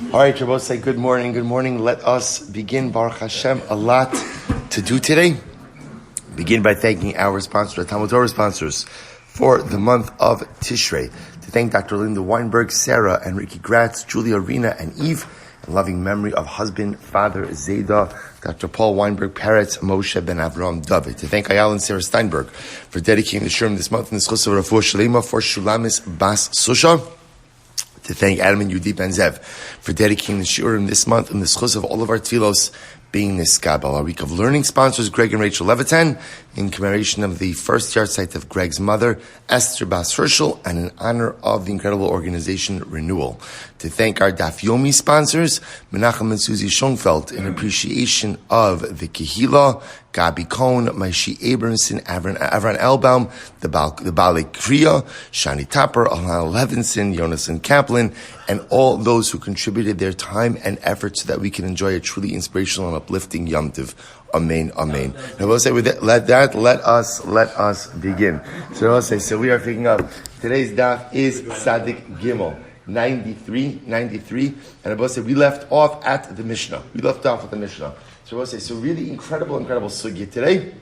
All right, Rabbi, say good morning. Good morning. Let us begin. Baruch Hashem, a lot to do today. Begin by thanking our sponsors, the TALMUD sponsors, for the month of Tishrei. To thank Dr. Linda Weinberg, Sarah and Ricky Gratz, Julia, Rena and Eve, in loving memory of husband, father, Zayda, Dr. Paul Weinberg, Peretz, Moishe Ben Avram David. To thank Ayal and Sara Steinberg for dedicating the shurim this month in the zechus of refuah shelema for shulamis bas susha. To thank Adam and Yudit Ben Zev for dedicating the shurim this month in the zechus of all of our tefillos being miskabel. Our week of learning sponsors Greg and Rachel Levitan in commemoration of the first yahrzeit of Greg's mother, Esther Bas Herschel, and in honor of the incredible organization Renewal. To thank our Daf Yomi sponsors, Menachem and Susie Schoenfeld, in appreciation of the Kehila, Gobbie Cohn, Moishe Abramson, Avron Elbaum, the Baalei Koreh, Shani Topper, Ilana Levinson, Jon Kaplan, and all those who contributed their time and effort so that we can enjoy a truly inspirational and uplifting Yom Tov. Amen, amen. Now we'll say with that, let us begin. So we'll say, so we are picking up. Today's daf is Tzadik Gimel, 93, and I will say we left off at the Mishnah. So we'll say, so really incredible sugya today.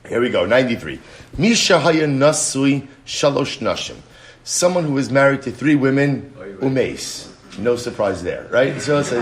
Here we go, 93. Misha haya nasui shalosh nashim. Someone who is married to 3 women, umeis. No surprise there, right? So the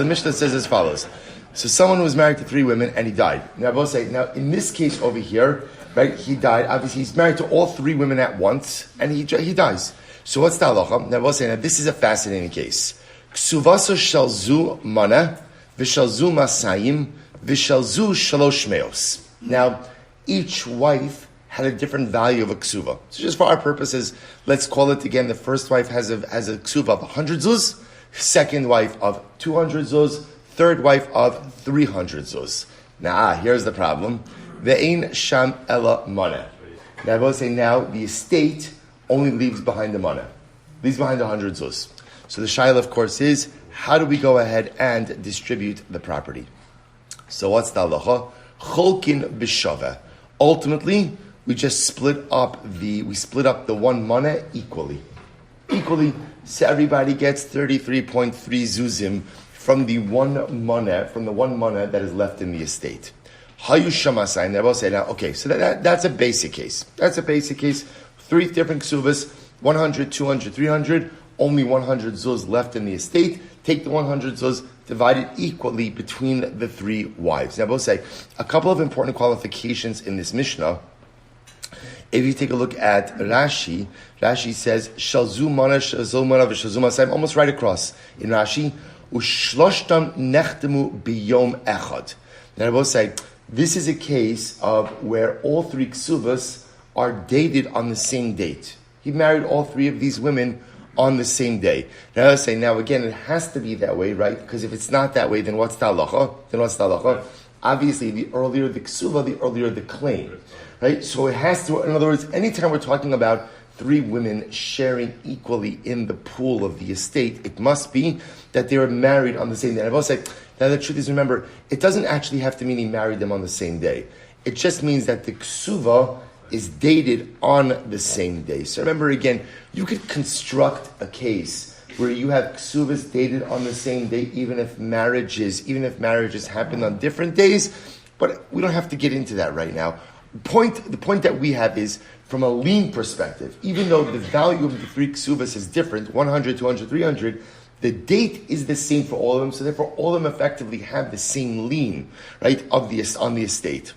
Mishnah says as follows. So someone who was married to 3 women and he died. Now, now in this case over here, right, he died. Obviously, he's married to all 3 women at once and he dies. So what's the halacha? Now, this is a fascinating case. Kesuvos shelzu mana, v'shelzu masayim, v'shelzu shalosh meos. Now, each wife had a different value of a ksuva. So just for our purposes, let's call it again, the first wife has a ksuva of 100 zuz, second wife of 200 zuz, third wife of 300 zuz. Now, here's the problem. Ve'ein sham ela mana. Now, I will say now, the estate only leaves behind the mana. Leaves behind 100 zuz. So the shaila, of course, is, how do we go ahead and distribute the property? So what's the halacha? Cholkin b'shaveh. Ultimately, we just split up the 1 mana equally. So everybody gets 33.3 zuzim from the 1 mana that is left in the estate. Hayu shamasai. Never say now. Okay, so that's a basic case. 3 different ksuvas, 100, 200, 300. Only 100 zuz left in the estate. Take the 100 zuz, divide it equally between the 3 wives. Now, I will say a couple of important qualifications in this Mishnah. If you take a look at Rashi says, Shalzu mana, Shalzu mana, Shalzu masayim, almost right across in Rashi, Ushloshtam nechtemu biyom echad. Then I will say, this is a case of where all 3 ksuvas are dated on the same date. He married all 3 of these women on the same day. Now I will say, now again, it has to be that way, right? Because if it's not that way, then what's the halacha? Obviously, the earlier the ksuva, the earlier the claim. Right? So it has to, in other words, anytime we're talking about 3 women sharing equally in the pool of the estate, it must be that they were married on the same day. And I will say, now the truth is, remember, it doesn't actually have to mean he married them on the same day. It just means that the ksuva is dated on the same day. So remember again, you could construct a case where you have ksuvas dated on the same day, even if marriages happen on different days, but we don't have to get into that right now. The point that we have is, from a lien perspective, even though the value of the 3 ksuvas is different, 100, 200, 300, the date is the same for all of them, so therefore all of them effectively have the same lien, right, on the estate.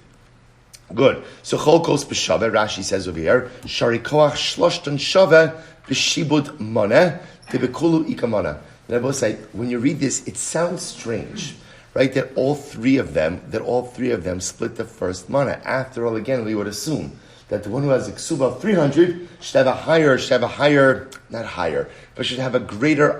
Good. So cholkos b'shaveh, Rashi says over here, shari koach shloshton shaveh b'shibud maneh tibekulu ikamana. And I will say, when you read this, it sounds strange, right? That all three of them split the first mana. After all, again, we would assume that the one who has a ksuba of 300 should have a greater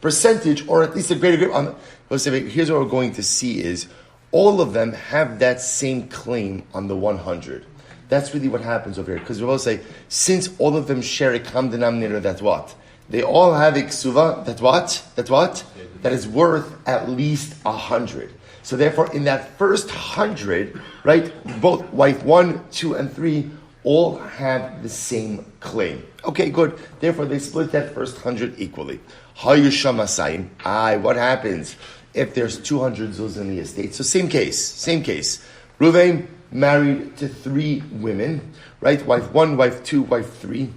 percentage, or at least a greater grip on. Here's what we're going to see is all of them have that same claim on the 100. That's really what happens over here. Because we will say, since all of them share a common denominator, that's what? They all have a ksuva, that's what? That is worth at least 100. So therefore, in that first 100, right, both wife 1, 2, and 3 all have the same claim. Okay, good. Therefore, they split that first 100 equally. Hayusham asayim. What happens if there's 200 zuz in the estate? So same case. Ruvain married to 3 women, right? Wife 1, wife 2, wife 3.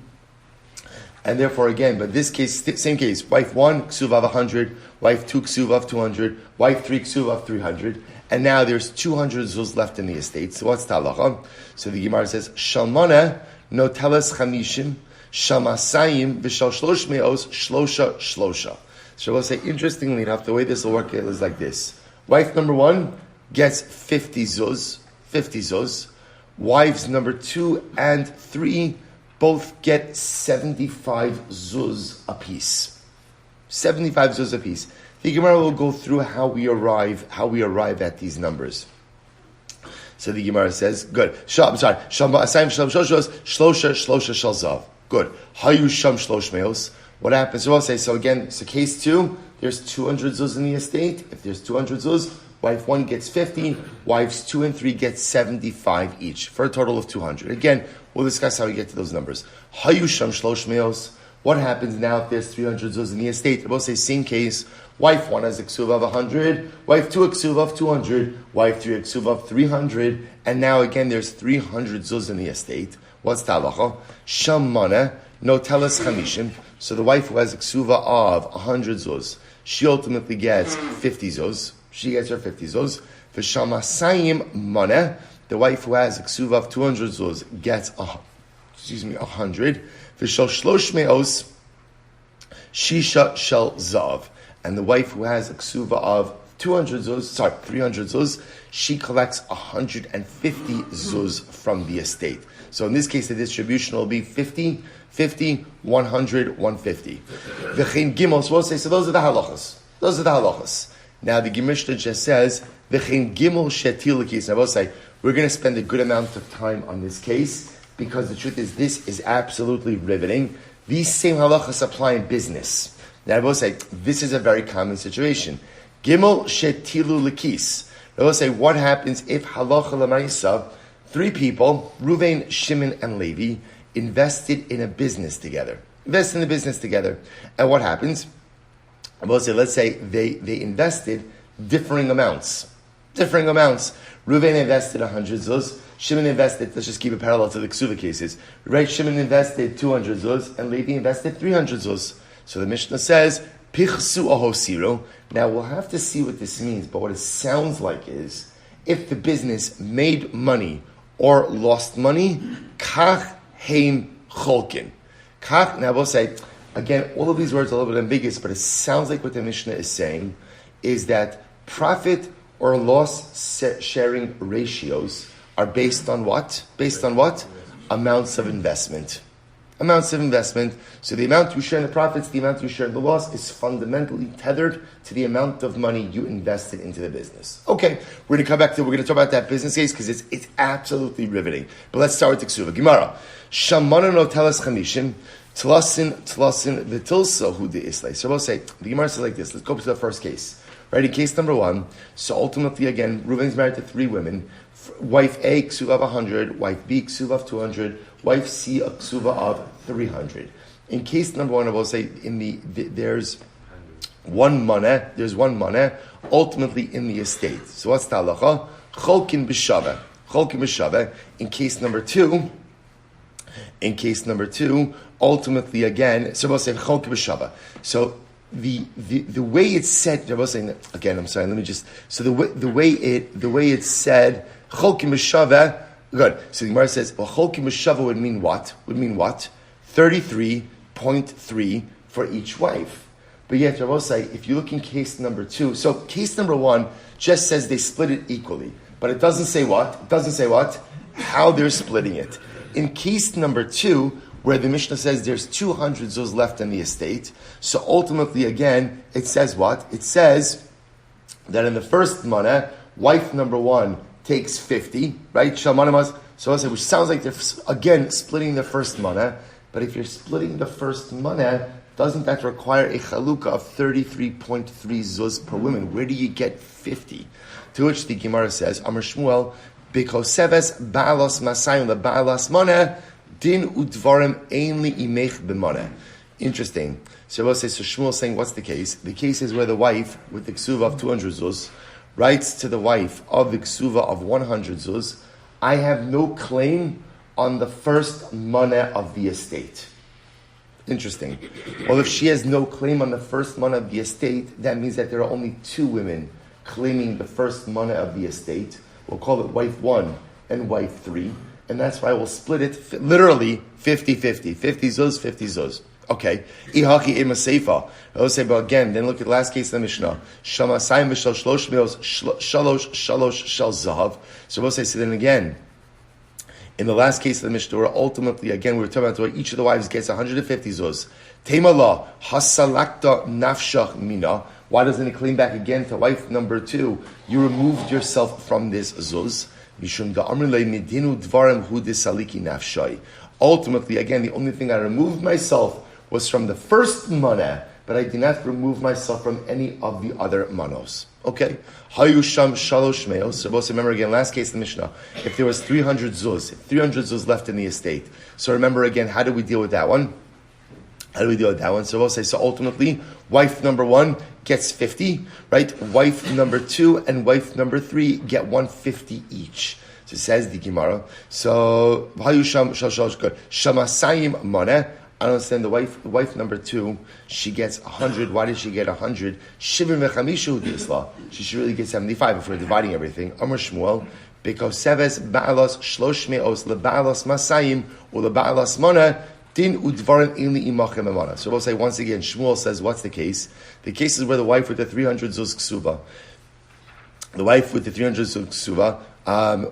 And therefore, again, but this case, same case. Wife 1, ksuva of 100. Wife 2, ksuva of 200. Wife 3, ksuva of 300. And now there's 200 zuz left in the estate. So what's talacha? So the Gemara says, Shalmana noteles chamishim, shamasayim, v'shal shlosh me'os, shlosha. So we'll say, interestingly enough, the way this will work is like this. Wife number 1 gets 50 zuz. Wives number 2 and 3 both get 75 zuz apiece. 75 zuz apiece. The Gemara will go through how we arrive at these numbers. So the Gemara says, good. Shlosha shalzav. Good. Hayu sham shlosh meos. What happens? So we'll say, so again, so case 2, there's 200 zuz in the estate. If there's 200 zuz, wife 1 gets 50, wives 2 and 3 get 75 each, for a total of 200. Again, we'll discuss how we get to those numbers. Hayu sham shlosh meos. What happens now if there's 300 zuz in the estate? We'll say, same case. Wife 1 has a ksuva of 100, wife 2 a ksuva of 200, wife 3 a ksuva of 300, and now again there's 300 zuz in the estate. What's talacha? Shamana no teles chamishim. So the wife who has a ksuva of 100 zuz, she ultimately gets 50 zuz. She gets her 50 zuz. V'shamasayim mana, the wife who has a ksuva of 200 zuz gets 100. V'shal shlosh me'os shisha shel zav. And the wife who has a ksuva of 300 zuz, she collects 150 zuz from the estate. So in this case, the distribution will be 50, 100, 150. V'chein gimel, so we'll say, so those are the halachas. Now the Gemishna just says, v'chein gimel shetil l'kis. Now we'll say, we're going to spend a good amount of time on this case, because the truth is, this is absolutely riveting. These same halachas apply in business. Now I will say, this is a very common situation. Gimel shetilu l'kis. I will say, what happens if halacha l'maisa, 3 people, Ruvain, Shimon, and Levi, invested in a business together. And what happens? I will say, let's say they invested differing amounts. Ruvain invested 100 zuz. Shimon invested, let's just keep it parallel to the ksuva cases. Right? Shimon invested 200 zuz, and Levi invested 300 zuz. So the Mishnah says, Pichsu ohosiro. Now we'll have to see what this means, but what it sounds like is, if the business made money or lost money, kach heim cholkin. Kach, now we'll say, again, all of these words are a little bit ambiguous, but it sounds like what the Mishnah is saying is that profit or loss sharing ratios are based on what? Amounts of investment. So the amount you share in the profits, the amount you share in the loss is fundamentally tethered to the amount of money you invested into the business. Okay, we're going to come back to, we're going to talk about that business case because it's absolutely riveting. But let's start with the Ksuva. Gemara. Shamana no telas chamishim, tlasin v'tilsa hu de islay. So we'll say, the Gemara says like this. Let's go to the first case. Right, in case number 1, so ultimately again, Reuven's married to 3 women. Wife A, ksuva of 100. Wife B, ksuva of 200. Wife C, a ksuva of 300. In case number 1, I will say there's one mana ultimately in the estate. So what's the halacha? Cholkin b'shaveh. In case number two, ultimately again. So we'll say cholkin b'shaveh. So the way it's said, I was saying again. I'm sorry. Let me just. So the way it's said, cholkin b'shaveh. Good. So the Gemara says, well, cholkim b'shaveh would mean what? 33.3 for each wife. But yet, I will say, if you look in case number 2, so case number 1 just says they split it equally, but it doesn't say what? How they're splitting it. In case number 2, where the Mishnah says there's 200 zuz left in the estate, so ultimately, again, it says what? It says that in the first mana, wife number 1 takes 50, right? So I'll say, which sounds like they're, again, splitting the first mana. But if you're splitting the first mana, doesn't that require a chalukah of 33.3 zuz per woman? Where do you get 50? To which the Gemara says, Amar Shmuel, Bekoseves ba'alos masayim leba'alas moneh, din udvarim ainli imech b'moneh. Interesting. So Shmuel saying, what's the case? The case is where the wife, with the ksuva of 200 zuz, writes to the wife of the ksuva of 100 zuz, I have no claim on the first moneh of the estate. Interesting. Well, if she has no claim on the first money of the estate, that means that there are only two women claiming the first money of the estate. We'll call it wife 1 and wife 3. And that's why we'll split it literally 50-50. 50 zuz, 50 zuz. Okay. Ihaki ima seifa. I will say, but again, then look at the last case of the Mishnah. Shamasayim v'shal shlosh meos shalosh shal zahav. So we'll say, so then again, in the last case of the Mishnah, ultimately, again, we were talking about where each of the wives gets 150 zuz. Teimala, hasalakta nafshach mina. Why doesn't it claim back again to wife number 2? You removed yourself from this zuz. Mishum da'amrle midinu dvarim hu desaliki nafshai. Ultimately, again, the only thing I removed myself was from the first maneh, but I did not remove myself from any of the other manos. Okay? Hayusham shalosh meos. So remember again, last case of the Mishnah, if there was 300 zuz left in the estate. So remember again, how do we deal with that one? So we'll say, so ultimately, wife number 1 gets 50, right? Wife number 2 and wife number 3 get 150 each. So it says the Gemara. So, Hayusham shalosh good. Shamasayim maneh. I don't understand the wife number 2, she gets 100. Why did she get 100? Shivim v'chamishu d'isla. She should really get 75 if we're dividing everything. Amar Shmuel, because seves ba'alos shlosh me'os leba'alos masayim or leba'alos moneh din udvarim ili imachem emana. So we'll say once again, Shmuel says, what's the case? The case is where the wife with the 300 zuz ksuva, the wife with the 300 zuz ksuva,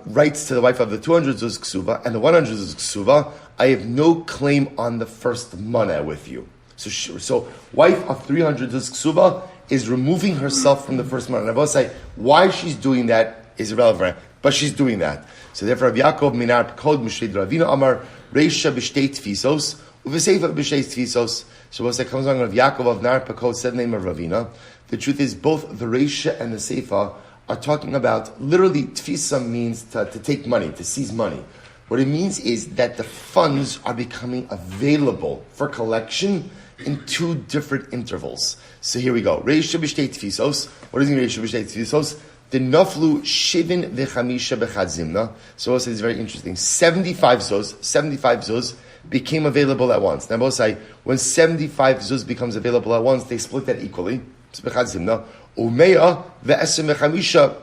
writes to the wife of the 200 zuz ksuva and the 100 zuz ksuva, I have no claim on the first moneh with you. So wife of 300 zuz ksuva is removing herself from the first moneh. And I will say, why she's doing that is irrelevant, but she's doing that. So therefore, Rav Yaakov minar kod mished Ravina Amar reisha b'shtei tefillos uveseifa b'shtei tefillos. So we'll say, comes on Rav Yaakov of Nar Pakod said the name of Ravina. The truth is, both the reisha and the seifa are talking about, literally, tfisa means to take money, to seize money. What it means is that the funds are becoming available for collection in 2 different intervals. So here we go. Reisha b'shtei tefillos. What does it mean, reisha b'shtei tefillos? The naflu shivin v'chamisha b'chad zimna. So also it's very interesting. 75 zuz became available at once. Now both say, when 75 zuz becomes available at once, they split that equally. It's b'chad zimna. Umeya ve'esem v'chamisha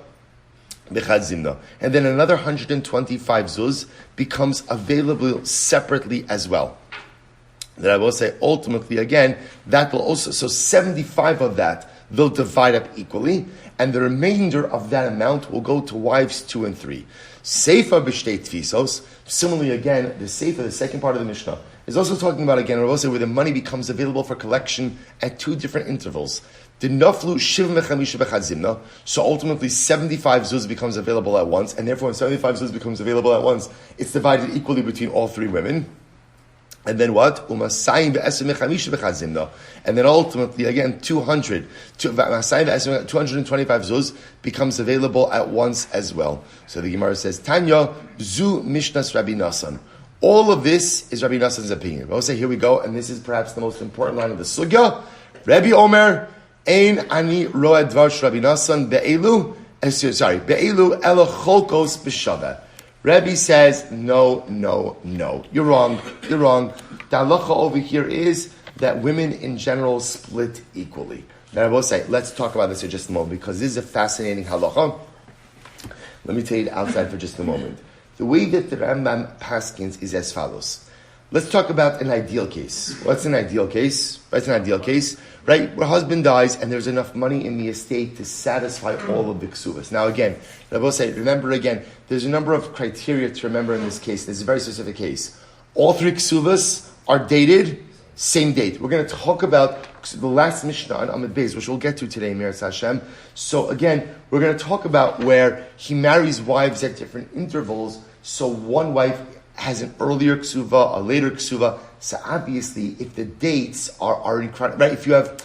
b'chad zimna. And then another 125 zuz becomes available separately as well. Then I will say, ultimately, again, that will also, so 75 of that, they'll divide up equally, and the remainder of that amount will go to wives 2 and 3. Seifa b'shtei tefillos. Similarly, again, the Seifa, the second part of the Mishnah, is also talking about, again, where the money becomes available for collection at 2 different intervals. The naflu shiv mechamisha b'chad zimna. So ultimately, 75 zuz becomes available at once, and therefore, when 75 zuz becomes available at once, it's divided equally between all 3 women. And then what? Umasayim ve'esem mechamisha b'chad zimna. And then ultimately, again, 225 zuz becomes available at once as well. So the Gemara says, Tanya, zu mishnas Rabbi Nassan. All of this is Rabbi Nassan's opinion. We'll say, here we go, and this is perhaps the most important line of the sugya. Rabbi Omer, ein ani roeh dvar Rabbi Nassan be'elu ela cholkos b'shaveh. Rebbe says, no. You're wrong. The halacha over here is that women in general split equally. Now I will say, let's talk about this for just a moment, because this is a fascinating halacha. Let me tell you outside for just a moment. The way that the Rambam paskins is as follows. Let's talk about an ideal case. What's an ideal case? Right? Where husband dies and there's enough money in the estate to satisfy all of the Kesuvos. Now again, I will say, remember again, there's a number of criteria to remember in this case. This is a very specific case. All 3 Kesuvos are dated, same date. We're going to talk about the last Mishnah on Amud Beis, which we'll get to today, Miras Hashem. So again, we're going to talk about where he marries wives at different intervals. So one wife has an earlier ksuva, a later ksuva. So obviously, if the dates are incredible, right? If you have,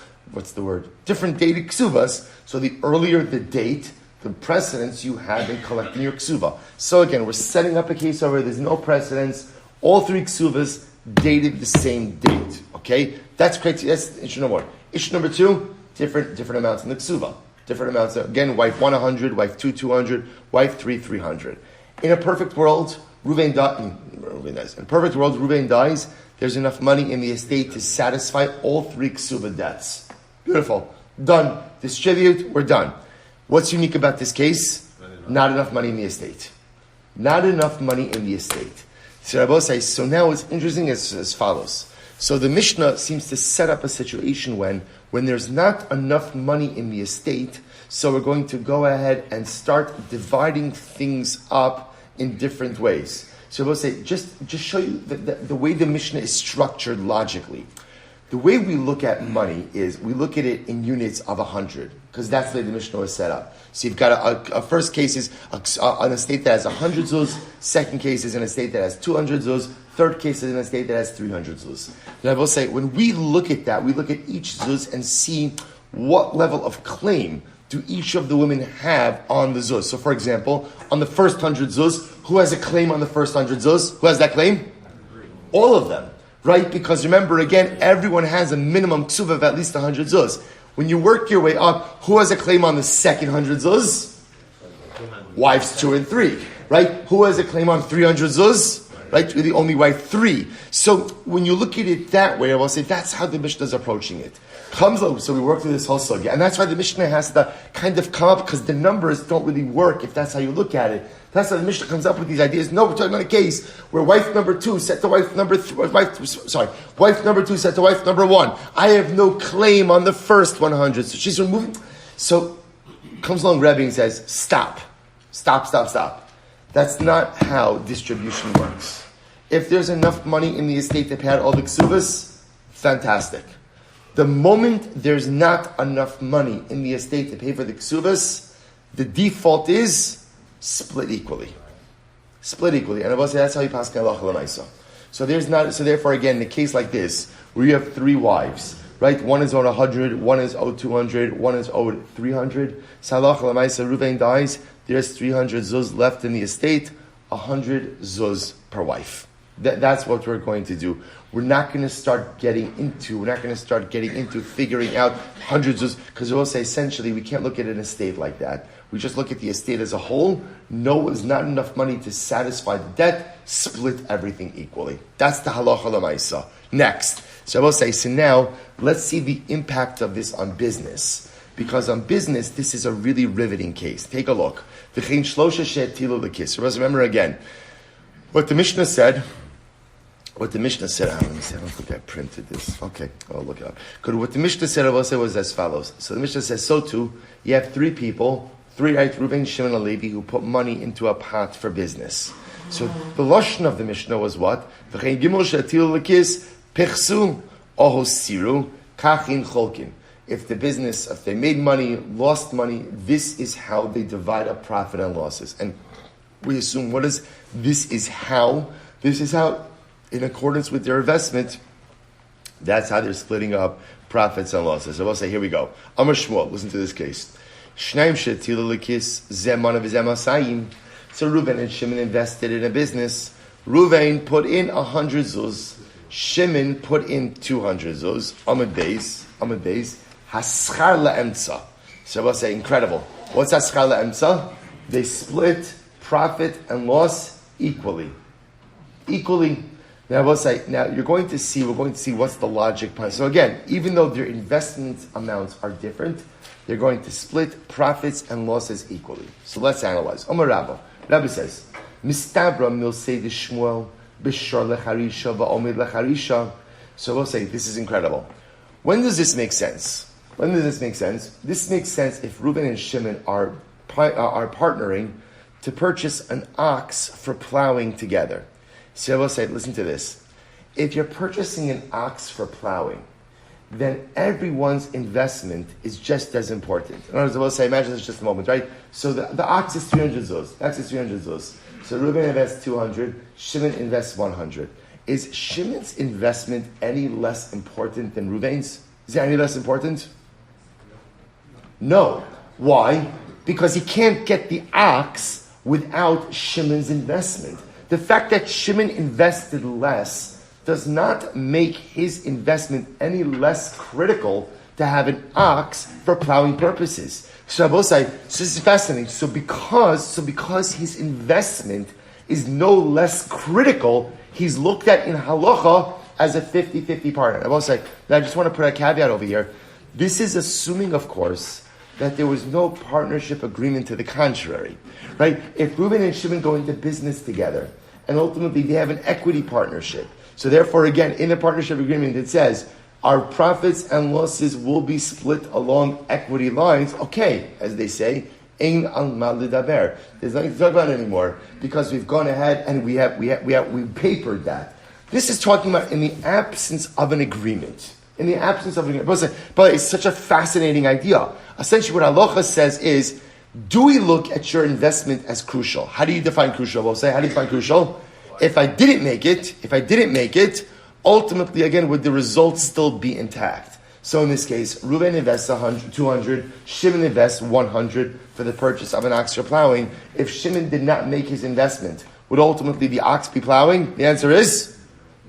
different dated ksuvas, so the earlier the date, the precedence you have in collecting your ksuva. So again, we're setting up a case over. There's no precedence. All three ksuvas dated the same date. Okay, that's great. That's issue number one. Issue number two: different amounts in the ksuva. Different amounts. Again, wife 1 100, wife 2 200, wife 3 300. In a perfect world, Reuven dies. In a perfect world, Reuven dies. There's enough money in the estate to satisfy all three ksuva debts. Beautiful. Done. Distribute. We're done. What's unique about this case? Not enough money in the estate. Not enough money in the estate. So Rabbi says, so now it's interesting as follows. So the Mishnah seems to set up a situation when there's not enough money in the estate, so we're going to go ahead and start dividing things up in different ways. So Rabbi say, just show you the way the Mishnah is structured logically. The way we look at money is we look at it in units of 100, because that's the way the Mishnah is set up. So you've got a first case is an estate that has 100 zuz, second case is an estate that has 200 zuz, third case is an estate that has 300 zuz. And I will say, when we look at that, we look at each zuz and see what level of claim do each of the women have on the zuz. So for example, on the first 100 zuz, who has a claim on the first 100 zuz? Who has that claim? All of them. Right? Because remember, again, everyone has a minimum ksuva of at least 100 zuz. When you work your way up, who has a claim on the second 100 zuz? Wives 2 and 3. Right? Who has a claim on 300 zuz? Right? You're the only wife 3. So when you look at it that way, I will say that's how the Mishnah is approaching it. So we work through this whole sugya. And that's why the Mishnah has to kind of come up, because the numbers don't really work if that's how you look at it. That's how the Mishnah comes up with these ideas. No, we're talking about a case where wife number 2 said to wife number 3, wife number 2 said to wife number 1, I have no claim on the first 100. So she's removing. So comes along Rebbe and says, stop. That's not how distribution works. If there's enough money in the estate to pay out all the ksuvas, fantastic. The moment there's not enough money in the estate to pay for the ksuvas, the default is split equally. And I will say that's how you pass halacha l'maisa. So therefore, again, in a case like this, where you have 3 wives, right? One is owed 100, one is owed 200, one is owed 300. So halacha l'maisa, Reuven dies, there's 300 zuz left in the estate, 100 zuz per wife. That's what we're going to do. We're not going to start getting into figuring out hundreds of, because we'll say essentially we can't look at an estate like that. We just look at the estate as a whole. No, there's not enough money to satisfy the debt. Split everything equally. That's the halacha l'maisa. Next. So I will say, so now let's see the impact of this on business. Because on business, this is a really riveting case. Take a look. Remember again, what the Mishnah said, let me see, I don't think I printed this. Okay, I'll look it up. Good. What the Mishnah said, I will say, was as follows. So the Mishnah says, so too, you have 3 people, 3 Reuven, Shimon, and Levi, who put money into a pot for business. So the lashon of the Mishnah was what? If they made money, lost money, this is how they divide up profit and losses. And we assume, what is this is how? This is how, in accordance with their investment, that's how they're splitting up profits and losses. So I'll say, here we go. Amar Shmuel, listen to this case. So Reuven and Shimon invested in a business. Reuven put in 100 zuz. Shimon put in 200 zuz. Amud Beis, haschar la'emtza. So I'll say, incredible. What's haschar la'emtza? They split profit and loss equally. Now we'll say, we're going to see what's the logic behind. So again, even though their investment amounts are different, they're going to split profits and losses equally. So let's analyze. Omar Rabba. Rabbi says, Mistabra milsei de Shmuel b'shor lecharisha va'omid lecharisha. So we'll say, this is incredible. When does this make sense? This makes sense if Reuven and Shimon are partnering to purchase an ox for plowing together. So I will say, listen to this. If you're purchasing an ox for plowing, then everyone's investment is just as important. In other words, I will say, imagine this just a moment, right? So the ox is 300 zuz. So Reuben invests 200, Shimon invests 100. Is Shimon's investment any less important than Reuven's? Is it any less important? No. Why? Because he can't get the ox without Shimon's investment. The fact that Shimon invested less does not make his investment any less critical to have an ox for plowing purposes. So this is fascinating. So because his investment is no less critical, he's looked at in halacha as a 50-50 partner. I just want to put a caveat over here. This is assuming, of course, that there was no partnership agreement to the contrary, right? If Reuben and Shimon go into business together, and ultimately they have an equity partnership, so therefore, again, in a partnership agreement, it says, our profits and losses will be split along equity lines. Okay, as they say, ein al mal lidaber. There's nothing to talk about anymore because we've gone ahead and we papered that. This is talking about in the absence of an agreement. In the absence of an agreement. But it's such a fascinating idea. Essentially, what halacha says is, do we look at your investment as crucial? How do you define crucial? We'll say, how do you define crucial? If I didn't make it, ultimately, again, would the results still be intact? So in this case, Reuven invests 200, Shimon invests 100 for the purchase of an ox for plowing. If Shimon did not make his investment, would ultimately the ox be plowing? The answer is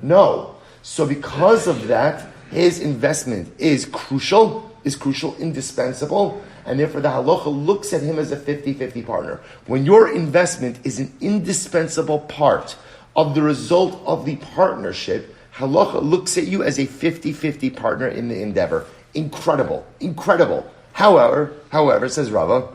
no. So because of that, his investment is crucial, indispensable, and therefore the halacha looks at him as a 50-50 partner. When your investment is an indispensable part of the result of the partnership, halacha looks at you as a 50-50 partner in the endeavor. Incredible. However, says Rava,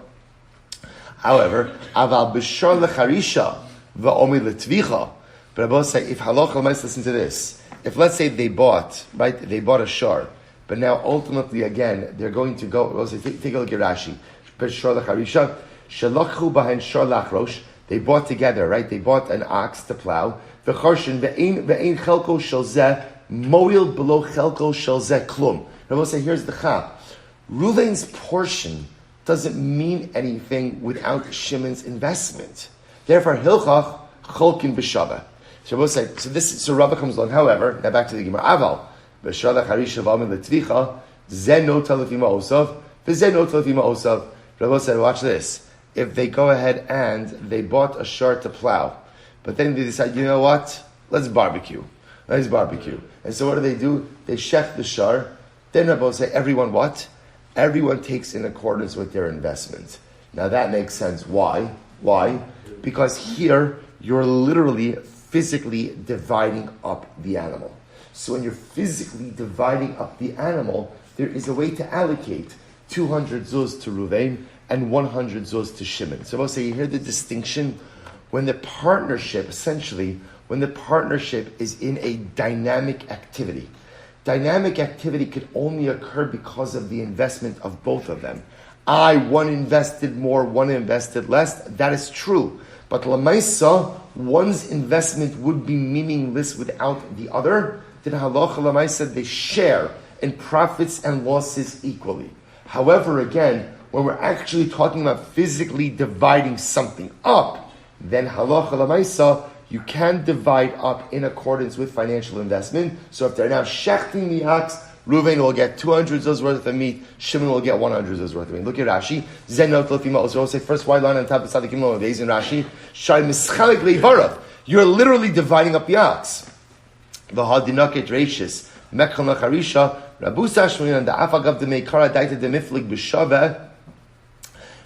aval b'shar lecharisha va'omi letvicha. But I will say, if halacha, let's listen to this. If let's say they bought a shar, but now ultimately again they're going to go. We'll say, take a look at Rashi. B'shar lecharisha shelakhu bahen shar lachrosh. They bought together, right? They bought an ox to plow. V'charshin ve'ein chelko shel zeh moil below chelko shel zeh klum. I will say, here's the chap. Reuven's portion doesn't mean anything without Shimon's investment. Therefore, hilchach cholkin b'shava. So we'll say, so Rava comes along. However, now back to the Gemara. Aval b'shava charisha v'amin letvicha zeh no talafima osav v'zeh no talafima osav. Rava said, watch this. If they go ahead and they bought a shar to plow, but then they decide, you know what? Let's barbecue. And so what do? They chef the shar. Then Rabbi say, everyone what? Everyone takes in accordance with their investment. Now that makes sense. Why? Because here you're literally physically dividing up the animal. So when you're physically dividing up the animal, there is a way to allocate 200 zuz to Ruvain and 100 zuz to Shimon. So I'll say, you hear the distinction? When the partnership is in a dynamic activity. Dynamic activity could only occur because of the investment of both of them. One invested more, one invested less. That is true. But Lamaisa, one's investment would be meaningless without the other. Then Halacha Lamaisa, they share in profits and losses equally. However, again, when we're actually talking about physically dividing something up, then Halacha Lamaisa, you can divide up in accordance with financial investment. So if they're now shechting the ox, Reuven will get 200 zuz worth of meat, Shimon will get 100 zuz worth of meat. Look at Rashi. Also say first white line on top of Sadikim Lo days in Rashi. Shai mischalik leivarav. You're literally dividing up the ox. The hadinaket reishis mekhan lacharisha rabusa shmoyin and the afagav de meikara daita de miflik b'shaveh.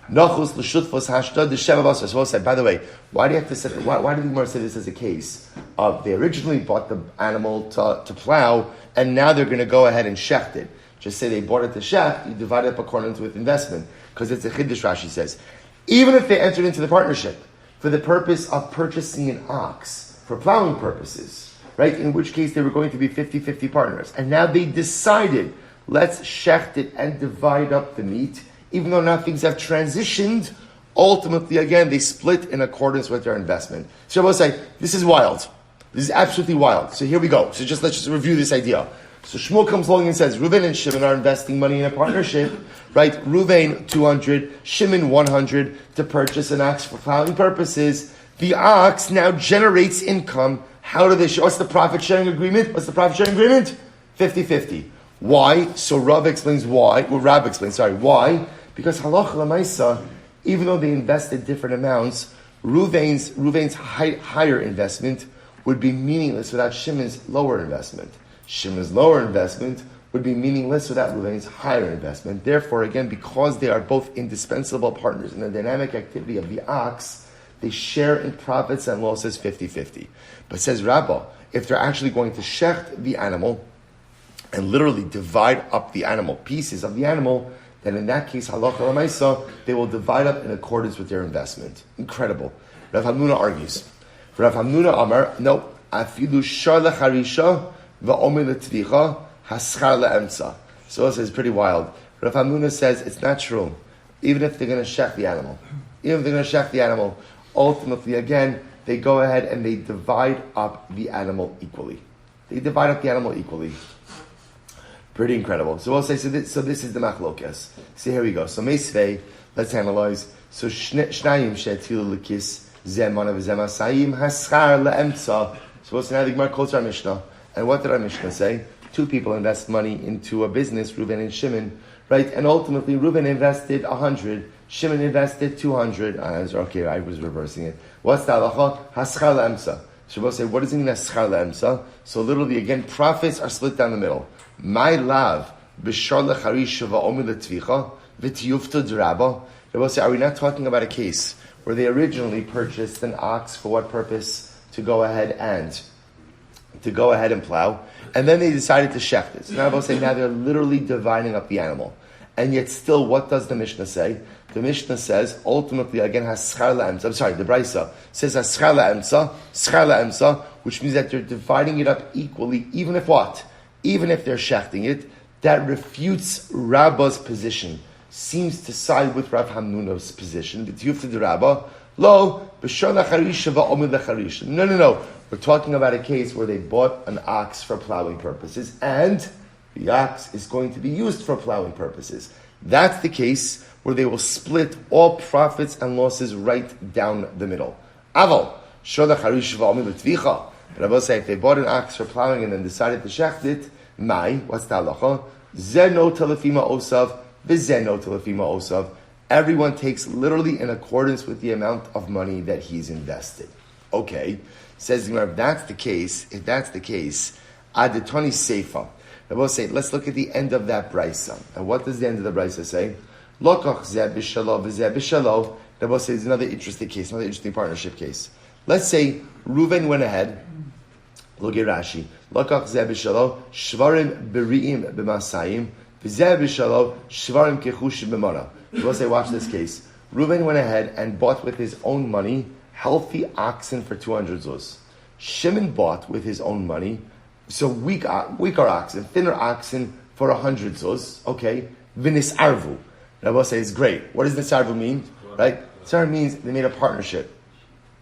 Nachus l'shutfos hashtad the shevavas. As well said. By the way, why do you have to say? Why did the Gemara say this as a case of they originally bought the animal to plow, and now they're going to go ahead and shecht it? Just say they bought it to shecht. You divide it up according to its investment because it's a chiddush. Rashi says, even if they entered into the partnership for the purpose of purchasing an ox for plowing purposes, right? In which case they were going to be 50-50 partners, and now they decided let's shecht it and divide up the meat. Even though now things have transitioned, ultimately, again, they split in accordance with their investment. So I will say, this is wild. This is absolutely wild. So here we go. So let's just review this idea. So Shmuel comes along and says, Reuven and Shimon are investing money in a partnership, right? Reuven 200, Shimon 100 to purchase an ox for plowing purposes. The ox now generates income. How do they show? What's the profit sharing agreement? 50-50. Why? So Rab explains why. Why? Because halacha l'maisa, even though they invested different amounts, Ruvain's higher investment would be meaningless without Shimon's lower investment. Shimon's lower investment would be meaningless without Ruvain's higher investment. Therefore, again, because they are both indispensable partners in the dynamic activity of the ox, they share in profits and losses 50-50. But says Rabbah, if they're actually going to shecht the animal and literally divide up the animal, pieces of the animal, then in that case, halacha l'maisa, they will divide up in accordance with their investment. Incredible. Rav Hamnuna argues. Rav Hamnuna Amar, no, afilu shar lecharisha va'omer letvicha haschar le'emtza. So it says pretty wild. Rav Hamnuna says it's not true. Even if they're going to shech the animal, ultimately, again, they go ahead and they divide up the animal equally. Pretty incredible. So we'll say, so this is the machlokes. So here we go. So meisvei, let's analyze. So shnayim she'etilu lekis zemana v'zemasayim haschar le'emtza. So what's now the Gemara quotes our Mishnah. And what did our Mishnah say? Two people invest money into a business, Reuven and Shimon, right? And ultimately, Reuven invested 100, Shimon invested 200. Okay, I was reversing it. What's the halacha? Haschar le'emtza. So we'll say, what does it mean haschar le'emtza? So literally, again, profits are split down the middle. My love, b'shar lecharisha va'omer letvicha v'tiyufta d'rabba. They will say, are we not talking about a case where they originally purchased an ox for what purpose? To go ahead and plow, and then they decided to shecht it. So now I will say, now they're literally dividing up the animal, and yet still, what does the Mishnah say? The Mishnah says ultimately again haschar le'emtza. I'm sorry, the Brisa says haschar le'emtza, which means that they're dividing it up equally, even if what? Even if they're shechting it, that refutes Rabbah's position, seems to side with Rav Hamnuna's position. No. We're talking about a case where they bought an ox for plowing purposes, and the ox is going to be used for plowing purposes. That's the case where they will split all profits and losses right down the middle. Aval, but I will say, if they bought an ox for plowing and then decided to shecht it, what's the halacha? Zeno telefima osav, v'zeno telefima osav. Everyone takes literally in accordance with the amount of money that he's invested. Okay, says Gemara, if that's the case, adetoni seifa. I will say, let's look at the end of that brisa. And what does the end of the brisa say? Lokach zeh b'shalo v'zeh b'shalo. I will say, it's another interesting case, another interesting partnership case. Let's say Reuven went ahead. Look at Rashi. Lokach zeh b'shalo shvarim b'ri'im b'masayim v'zeh b'shalo shvarim kechushim b'mara. We'll say, watch this case. Reuven went ahead and bought with his own money healthy oxen for 200 zuz. Shimon bought with his own money, so weaker oxen, thinner oxen for 100 zuz. Okay, v'nis arvu. And I will say, it's great. What does nisarvu mean? Right? Nisarvu means they made a partnership.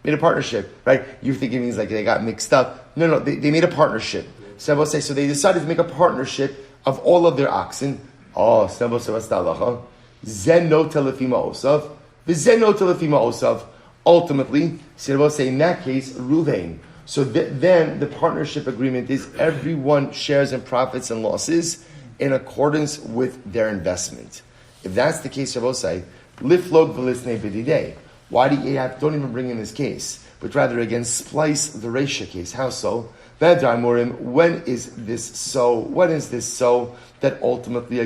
Right? You think it means like they got mixed up. No, they made a partnership. So I will say, so they decided to make a partnership of all of their oxen. Oh, so what's the halacha? Zeno telefima osav, v'zeno telefima osav. Ultimately, so I will say, in that case, Ruvain. So then the partnership agreement is everyone shares in profits and losses in accordance with their investment. If that's the case, I will say, liflog v'lisnei b'didei. Why do you don't even bring in this case, but rather again splice the Reisha case? How so? When is this so that ultimately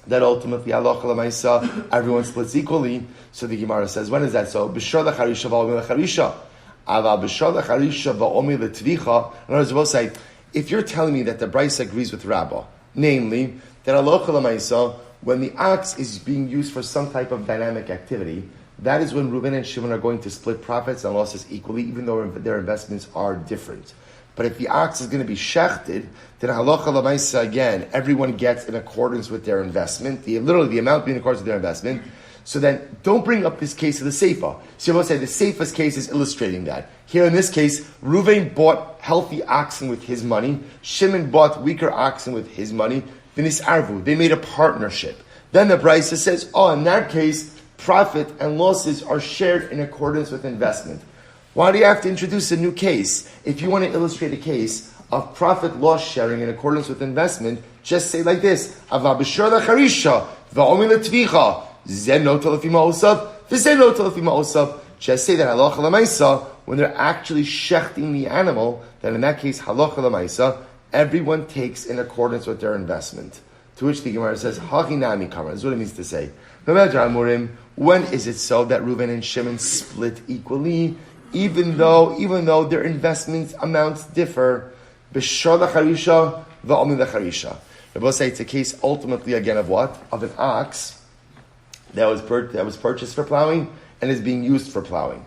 halacha l'maisa, everyone splits equally? So the Gemara says, when is that so? B'shar lecharisha v'omer lecharisha. Ava b'shar lecharisha v'omer letvicha. In other words, we'll say, if you're telling me that the Brisa agrees with Rabbah, namely that halacha l'maisa, when the ox is being used for some type of dynamic activity, that is when Reuven and Shimon are going to split profits and losses equally, even though their investments are different. But if the ox is going to be shechted, then halacha l'maisa, again, everyone gets in accordance with their investment, the amount being in accordance with their investment. So then, don't bring up this case of the seifa. So you will say the seifa's case is illustrating that. Here in this case, Reuven bought healthy oxen with his money, Shimon bought weaker oxen with his money, V'nis arvu, they made a partnership. Then the Brisa says, in that case, profit and losses are shared in accordance with investment. Why do you have to introduce a new case? If you want to illustrate a case of profit-loss sharing in accordance with investment, just say like this, Ava b'shar lecharisha v'omer letvicha Zen no talafi ma'osav, v'zen no talafi ma'osav. Just say that halacha l'maisa, when they're actually shechting the animal, then in that case, halacha l'maisa, everyone takes in accordance with their investment. To which the Gemara says, Hachinami Kamar. That's what it means to say. When is it so that Reuven and Shimon split equally, even though their investment amounts differ? B'shor l'charisha v'omi l'charisha. I will say it's a case ultimately again of what? Of an ox that was purchased for plowing and is being used for plowing.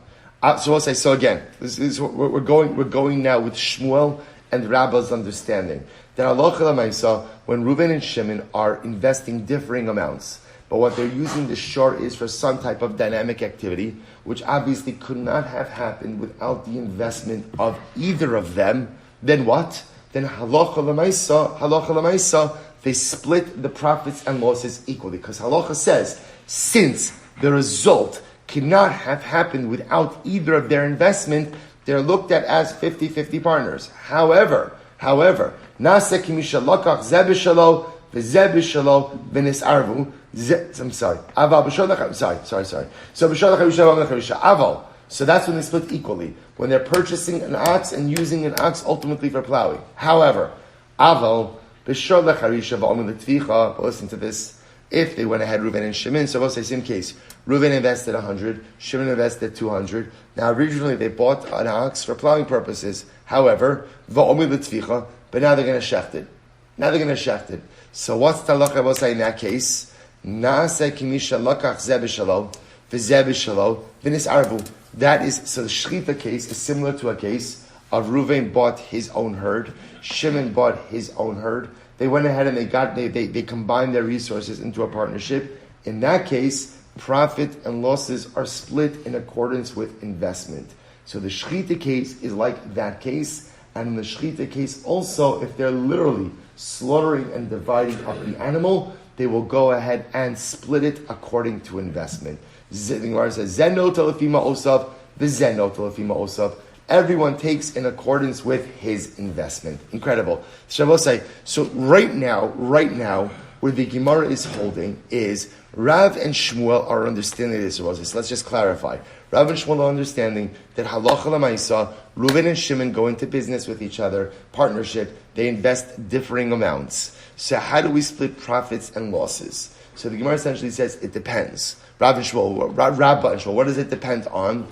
So we'll say, so again, we're going now with Shmuel and Rabba's understanding that halacha l'maisa, when Reuven and Shimon are investing differing amounts, but what they're using the shor is for some type of dynamic activity, which obviously could not have happened without the investment of either of them, then what? Then halacha l'maisa, they split the profits and losses equally. Because halacha says, since the result cannot have happened without either of their investment, they're looked at as 50-50 partners. However, nasa kimisha lakach zeh b'shalo v'zeh b'shalo v'nisarvu. I'm sorry. Aval b'shalo. Sorry. So b'shalo chavisha v'chavisha. Aval. So that's when they split equally, when they're purchasing an ox and using an ox ultimately for plowing. However, aval b'shalo chavisha v'omer l'tvicha. Listen to this. If they went ahead, Reuven and Shimon, so we'll say same case. Reuven invested 100, Shimon invested 200. Now originally they bought an ox for plowing purposes. However, v'omer l'tvicha, but now they're going to shecht it. So what's the halacha we'll say in that case? Na'aseh kimisha lakach zeh b'shalo, v'zeh b'shalo, v'nisarvu. That is, so the shechita case is similar to a case of Reuven bought his own herd, Shimon bought his own herd. They went ahead and they combined their resources into a partnership. In that case, profit and losses are split in accordance with investment. So the shechita case is like that case, and in the shechita case also, if they're literally slaughtering and dividing up the animal, they will go ahead and split it according to investment. The Gemara says, "Zeno telefima osav, v'zeno telefima osav." Everyone takes in accordance with his investment. Incredible. So right now, where the Gemara is holding is Rav and Shmuel are understanding this. Let's just clarify. Rav and Shmuel are understanding that halacha l'maisa, Reuven and Shimon go into business with each other, partnership, they invest differing amounts. So how do we split profits and losses? So the Gemara essentially says it depends. Rabba and Shmuel, what does it depend on?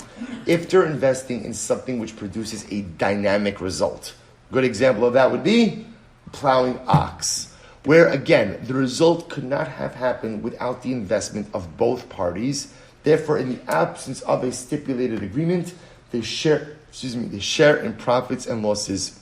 If they're investing in something which produces a dynamic result. A good example of that would be plowing ox, where again, the result could not have happened without the investment of both parties. Therefore, in the absence of a stipulated agreement, they share in profits and losses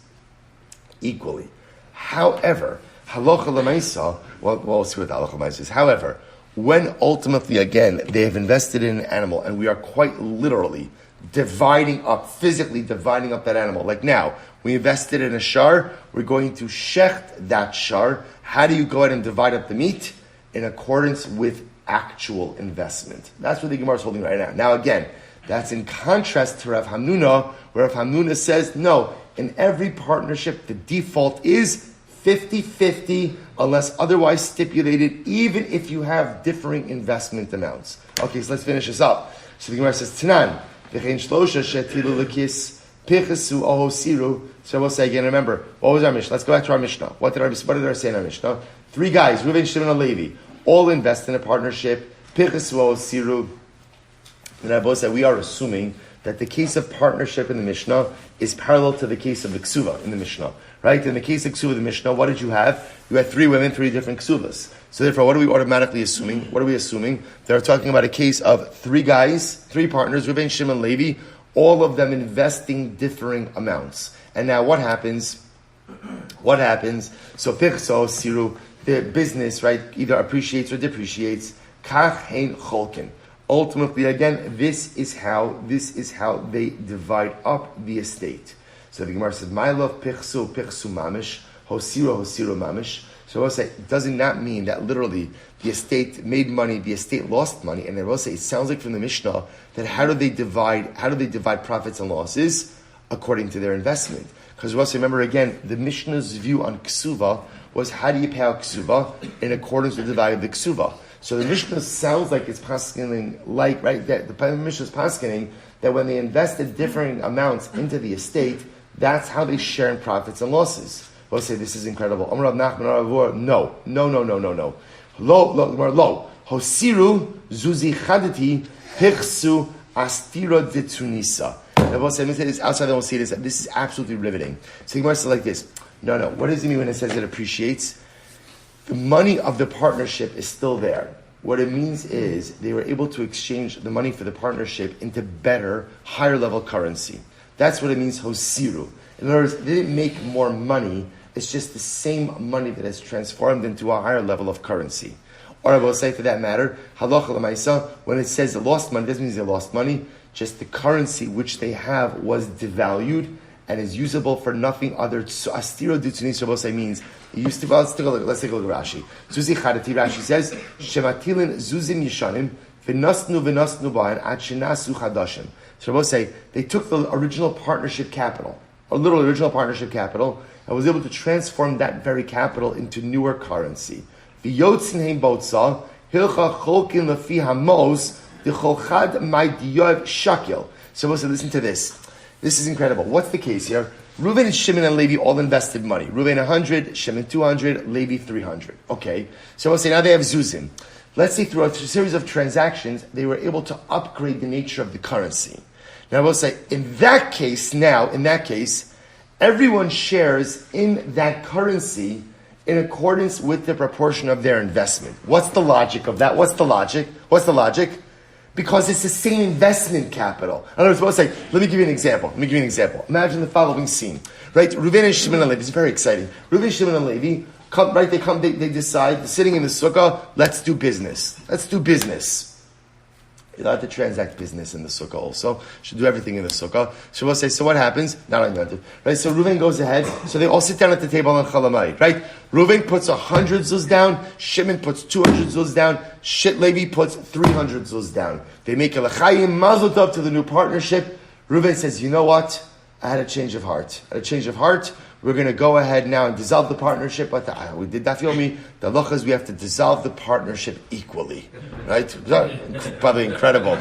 equally. However, halacha l'maisa, we'll see what the halacha l'maisa is. However, when ultimately, again, they have invested in an animal and we are quite literally physically dividing up that animal. Like now, we invested in a shar, we're going to shecht that shar. How do you go ahead and divide up the meat? In accordance with actual investment. That's what the Gemara is holding right now. Now again, that's in contrast to Rav Hamnuna, where Rav Hamnuna says, no, in every partnership, the default is 50-50, unless otherwise stipulated, even if you have differing investment amounts. Okay, so let's finish this up. So the Gemara says, Tanan, v'chein shlosha shetilu lekis, pichesu oho siru. So we'll say again, remember, what was our Mishnah? Let's go back to our Mishnah. What did I say in our Mishnah? 3 guys, Reuven, Shimon, and Levi, all invest in a partnership, pichesu oho siru. And Rabbi said, we are assuming that the case of partnership in the Mishnah is parallel to the case of the Kesuva in the Mishnah. Right? In the case of Kesuva, the Mishnah, what did you have? You had 3 women, 3 different Kesuvos. So therefore, what are we automatically assuming? What are we assuming? They're talking about a case of 3 guys, 3 partners, Reuven, Shimon, Levi, all of them investing differing amounts. And now what happens? So Pichso, Siru, the business, right, either appreciates or depreciates. Kach hein cholkin. Ultimately, again, this is how they divide up the estate. So the Gemara says, "My love, pichsu mamish, hosiru mamish." So we'll say, does it not mean that literally the estate made money, the estate lost money? And then we'll say, it sounds like from the Mishnah that how do they divide profits and losses according to their investment? Because we'll say, remember again, the Mishnah's view on Kesuva was how do you pay out Kesuva in accordance with the value of the Kesuva. So the Mishnah sounds like it's paskening, like, right, that the Mishnah is paskening that when they invested differing amounts into the estate, that's how they share in profits and losses. We'll say, this is incredible. No. Lo. Hosiru zuzi chadati hichsu astira ditunisa. We'll say, this outside, they won't see this. This is absolutely riveting. So you must say like this. No. What does it mean when it says it appreciates? The money of the partnership is still there. What it means is they were able to exchange the money for the partnership into better, higher level currency. That's what it means, hosiru. In other words, they didn't make more money. It's just the same money that has transformed into a higher level of currency. Or I will say, for that matter, halacha l'maisa, when it says they lost money, it doesn't mean they lost money. Just the currency which they have was devalued and is usable for nothing other. So astiro dutunis rabosai means it used to. Well, let's take a look at Rashi. Susie Chadati, Rashi says shematilin zuzim yishanim v'nasnu ba'an ad shenasu chadashim. So rabosai, they took the original partnership capital, and was able to transform that very capital into newer currency. V'yotzin heim botza hilcha cholkin lefi hamos d'cholchad ma'diyav shakel. So rabosai, listen to this. This is incredible. What's the case here? Reuven and Shimon and Levi all invested money. Reuven 100, Shimon 200, Levi 300. Okay. So we'll say now they have zuzim. Let's say through a series of transactions, they were able to upgrade the nature of the currency. Now we'll say, in that case, everyone shares in that currency in accordance with the proportion of their investment. What's the logic of that? What's the logic? Because it's the same investment capital. In other words, we'll say, let me give you an example. Imagine the following scene, right? Reuven and Shimon and Levi, it's very exciting. Reuven, Shimon and Levi come, right? They decide, sitting in the sukkah, let's do business. You're allowed to transact business in the sukkah also. Should do everything in the sukkah. So we'll say, so what happens? Not invented. Right? So Reuven goes ahead. So they all sit down at the table on Chalamayit, right? Reuven puts 100 zuz down. Shimon puts 200 zuz down. Levi puts 300 zuz down. They make a l'chaim, mazel tov to the new partnership. Reuven says, you know what? I had a change of heart. We're going to go ahead now and dissolve the partnership. But we did Daf Yomi. The halacha is we have to dissolve the partnership equally. Right? Probably incredible.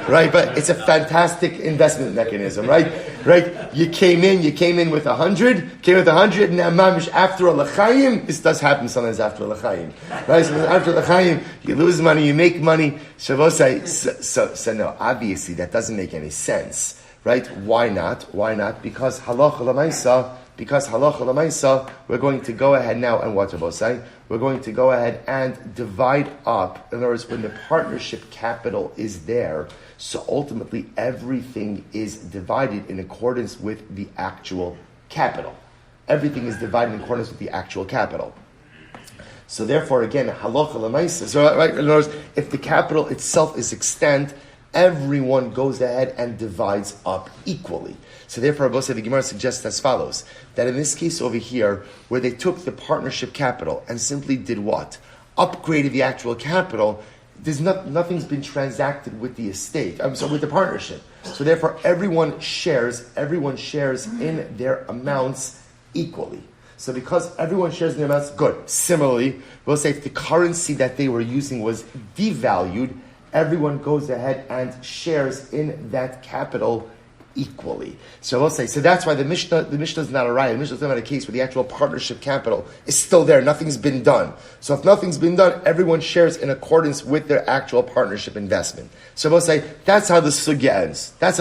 Right? But it's a fantastic investment mechanism. Right? You came in with 100. And now, mamish, after a l'chaim, this does happen sometimes after a l'chaim. Right? So after a l'chaim, you lose money, you make money. So no, obviously that doesn't make any sense. Right? Why not? Because halacha l'maisa, we're going to go ahead now and what Rabbi say? We're going to go ahead and divide up. In other words, when the partnership capital is there, so ultimately everything is divided in accordance with the actual capital. Everything is divided in accordance with the actual capital. So therefore, again, halacha l'maisa. So right, in other words, if the capital itself is extant, everyone goes ahead and divides up equally. So therefore, the Gemara suggests as follows, that in this case over here, where they took the partnership capital and simply did what? Upgraded the actual capital, nothing's been transacted with the estate, with the partnership. So therefore, everyone shares in their amounts equally. So because everyone shares in their amounts, good. Similarly, we'll say if the currency that they were using was devalued, everyone goes ahead and shares in that capital equally. So we'll say, so that's why the Mishnah is not a raya. The Mishnah is not a case where the actual partnership capital is still there. Nothing's been done. So if nothing's been done, everyone shares in accordance with their actual partnership investment. So we'll say, that's how the sugya ends. By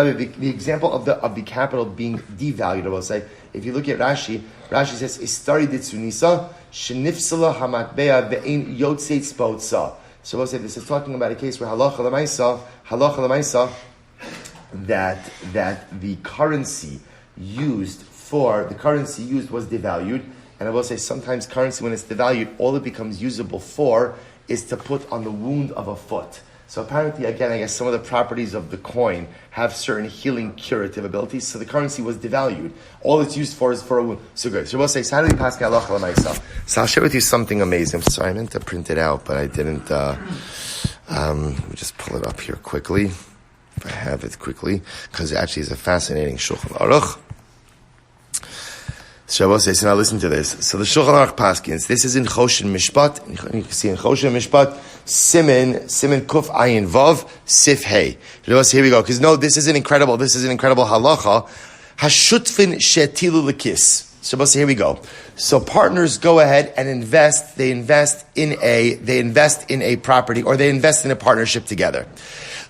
the way, the example of the capital being devalued, I will say, if you look at Rashi says, Istari ditsunisa, shenifsala hamatbea ve'ein yotzeit spotza. So we'll say this is talking about a case where halacha l'maisa, that the currency used was devalued, and I will say sometimes currency, when it's devalued, all it becomes usable for is to put on the wound of a foot. So apparently, again, I guess some of the properties of the coin have certain healing, curative abilities. So the currency was devalued. All it's used for is for a wound. So good. So we'll say, so I'll share with you something amazing. Sorry, I meant to print it out, but I didn't. Let me just pull it up here quickly, if I have it quickly, because it actually is a fascinating Shulchan Aruch. Shabbos says, so now listen to this. So the Shulchan Aruch Paskins, this is in Choshen Mishpat. You can see in Choshen Mishpat, Simen Kuf Ayin Vav, Sif Hey. Shabbos, here we go. Because no, this is an incredible halacha. Hashutfin Shetilu Lekis. Shabbos, here we go. So partners go ahead and invest. They invest in a property, or they invest in a partnership together.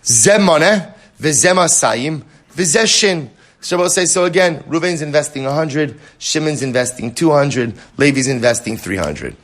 Zemane v'zemasayim v'zeshin. Shabbos says, so again, Reuven's investing 100, Shimon's investing 200, Levi's investing 300.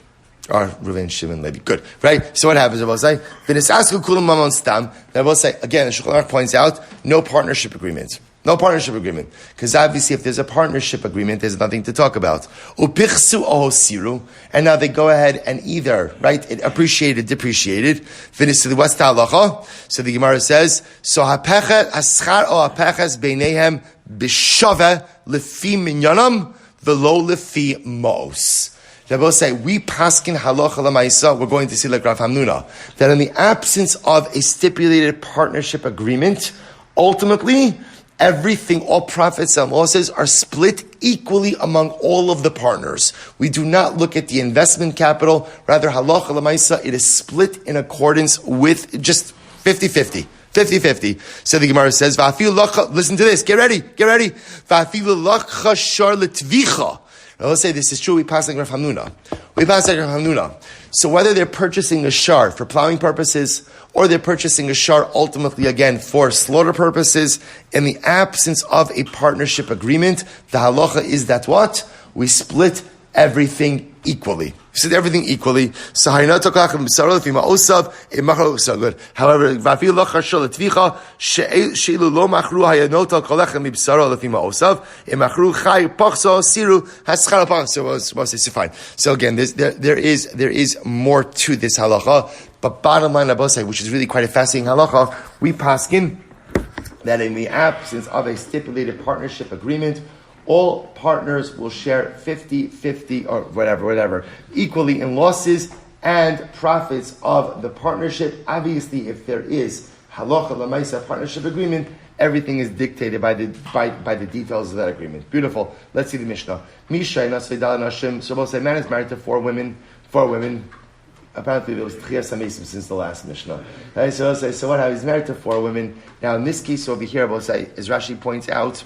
Or Reuven, Shimon, Levi. Good. Right? So what happens? Shabbos say, v'nisasku kulam mamon stam. Shabbos say, again, the Shulchan Aruch points out, no partnership agreement. No partnership agreement. Because obviously if there's a partnership agreement, there's nothing to talk about. Upichsu ohosiru. And now they go ahead and either, right, it appreciated, depreciated. Finish to the what's the halacha? So the Gemara says, so hapechet, haschar o hapeches beinehem b'shove lefi minyanam v'lo lefi mos. They both say, we paskin halacha l'maisa, we're going to see like Rav Hamnuna, that in the absence of a stipulated partnership agreement, ultimately, everything, all profits and losses are split equally among all of the partners. We do not look at the investment capital. Rather, halacha l'maisa, it is split in accordance with just 50-50. 50-50. So the Gemara says, listen to this, get ready. Let's say this is true, we pass like Rav Hamnuna. So whether they're purchasing a shar for plowing purposes, or they're purchasing a shar ultimately again for slaughter purposes, in the absence of a partnership agreement, the halacha is that what? We split everything equally. So everything equally. So however, however, fine. So again, there is more to this halacha, but bottom line, which is really quite a fascinating halacha, we paskin that in the absence of a stipulated partnership agreement, all partners will share 50-50 or whatever, equally in losses and profits of the partnership. Obviously, if there is halacha l'maisa partnership agreement, everything is dictated by the details of that agreement. Beautiful. Let's see the Mishnah. Mishay nasvedal nashim. So both say man is married to four women. Apparently there was tchias hamesim since the last Mishnah. Right, so what happens? He's married to four women. Now in this case over here, as Rashi points out,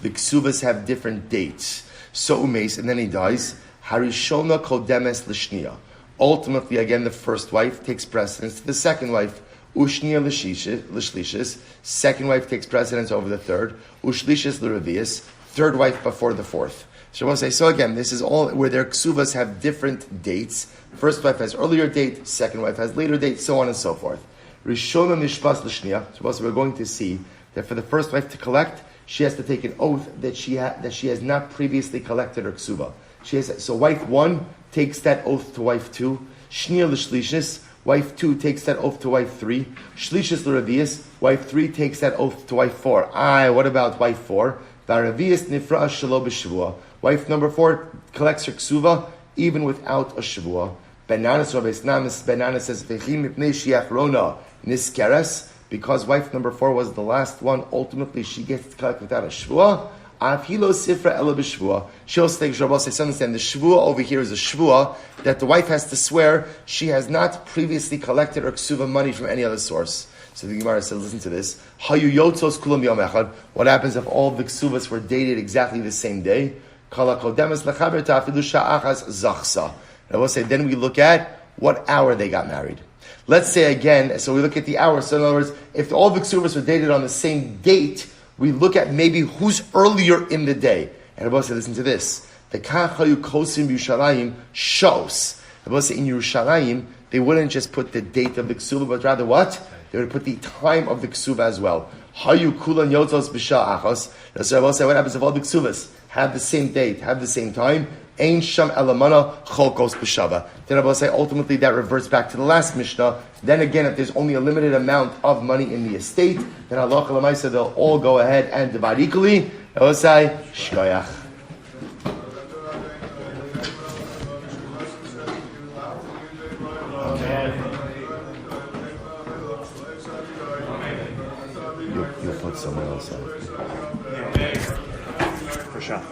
the Kesuvos have different dates. So umeis, and then he dies. Harishona kodemes l'shniya. Ultimately, again, the first wife takes precedence to the second wife. Ushniya l'shlishis. Second wife takes precedence over the third. Ushlishis l'revius. Third wife before the fourth. So we'll say, so again, this is all where their Kesuvos have different dates. First wife has earlier date, second wife has later date, so on and so forth. Rishona mishpas l'shniya. So we're going to see that for the first wife to collect, she has to take an oath that she has not previously collected her ksuba. So wife 1 takes that oath to wife 2. Shniya l'shlishis, wife 2 takes that oath to wife 3. Shlishis l'ravius, wife 3 takes that oath to wife 4. What about wife 4? V'aravius nifra shelo b'shavua. Wife number 4 collects her ksuba even without a shavua. Benanas says v'chim mipnei shiachrona niskeres. Because wife number 4 was the last one, ultimately she gets to collect without a shvuah. She'll say, understand the shvuah over here is a shvuah that the wife has to swear she has not previously collected her ksuva money from any other source. So the Gemara says, listen to this. What happens if all the ksuvas were dated exactly the same day? I will say, then we look at what hour they got married. Let's say again, so we look at the hour. So in other words, if all the Kesuvos were dated on the same date, we look at maybe who's earlier in the day. And Rabbi said, listen to this. The Kachayu Kosim Yerushalayim shows. Rabbi said, in Yerushalayim, they wouldn't just put the date of the Kesuva, but rather what? They would put the time of the Kesuva as well. Hayu Kulan Yotos B'Sha Achos. So Rabbi said, what happens if all the Kesuvas have the same date, have the same time? Ein sham elamana cholkos b'shava. Then I will say ultimately that reverts back to the last Mishnah. Then again, if there's only a limited amount of money in the estate, then halacha l'maisa they'll all go ahead and divide equally. I will say shkoyach. You'll put someone else on. For sure.